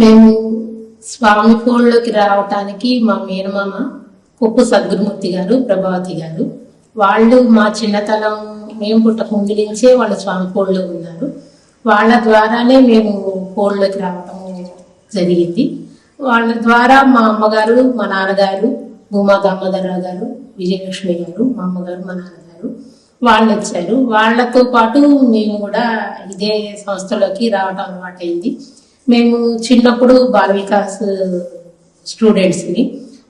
మేము స్వామి ఫోన్లోకి రావటానికి మా మేనమామ కొప్పు సద్గురుమూర్తి గారు, ప్రభావతి గారు, వాళ్ళు మా చిన్నతనం మేము పుట్టక ముందు నుంచే వాళ్ళు స్వామి ఫోన్లో ఉన్నారు. వాళ్ళ ద్వారానే మేము ఫోన్లోకి రావటం జరిగింది. వాళ్ళ ద్వారా మా అమ్మగారు, మా నాన్నగారు, భూమా దామోదరరావు గారు, విజయలక్ష్మి గారు, మా అమ్మగారు, మా నాన్నగారు వాళ్ళు వచ్చారు. వాళ్ళతో పాటు మేము కూడా ఇదే సంస్థలోకి రావటం అలవాటైంది. మేము చిన్నప్పుడు బాల వికాస్ స్టూడెంట్స్ని.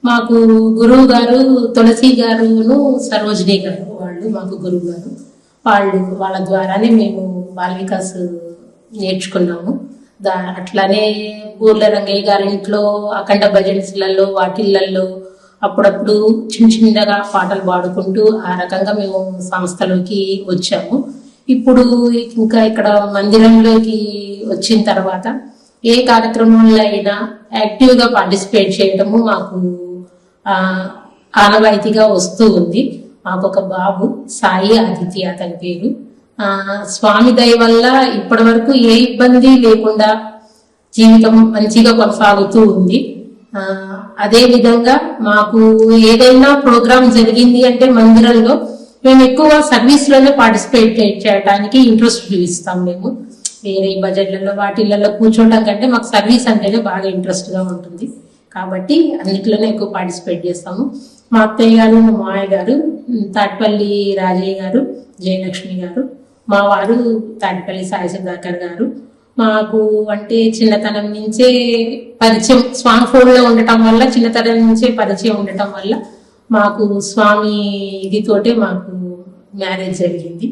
మాకు గురువు గారు తులసి గారును సరోజిని గారు, వాళ్ళు మాకు గురువు గారు. వాళ్ళ ద్వారానే మేము బాల వికాస్ నేర్చుకున్నాము. అట్లానే ఊర్ల రంగయ్య గారి ఇంట్లో అఖండ భజన్స్లలో వాటిళ్లలో అప్పుడప్పుడు చిన్నగా పాటలు పాడుకుంటూ ఆ రకంగా మేము సంస్థలోకి వచ్చాము. ఇప్పుడు ఇంకా ఇక్కడ మందిరంలోకి వచ్చిన తర్వాత ఏ కార్యక్రమంలో అయినా యాక్టివ్గా పార్టిసిపేట్ చేయటము మాకు ఆనవాయితీగా వస్తూ ఉంది. మాకు ఒక బాబు సాయి ఆదిత్య అతని పేరు. స్వామి దయ వల్ల ఇప్పటి వరకు ఏ ఇబ్బంది లేకుండా జీవితం మంచిగా కొనసాగుతూ ఉంది. అదే విధంగా మాకు ఏదైనా ప్రోగ్రామ్ జరిగింది అంటే మందిరంలో మేము ఎక్కువ సర్వీస్ లోనే పార్టిసిపేట్ చేయడానికి ఇంట్రెస్ట్ చూపిస్తాం. మేము వేరే బడ్జెట్లలో వాటిలలో కూర్చోవడం కంటే మాకు సర్వీస్ అంటేనే బాగా ఇంట్రెస్ట్ గా ఉంటుంది. కాబట్టి అన్నిట్లోనే ఎక్కువ పార్టిసిపేట్ చేస్తాము. మా అత్తయ్య గారు, మా మామయ్య గారు తాటిపల్లి రాజయ్య గారు, జయలక్ష్మి గారు, మా వారు తాటిపల్లి సాయి సుధాకర్ గారు. మాకు అంటే చిన్నతనం నుంచే పరిచయం, స్వామి ఫోన్లో ఉండటం వల్ల, చిన్నతనం నుంచే పరిచయం ఉండటం వల్ల మాకు స్వామి ఇదితోటే మాకు మ్యారేజ్ జరిగింది.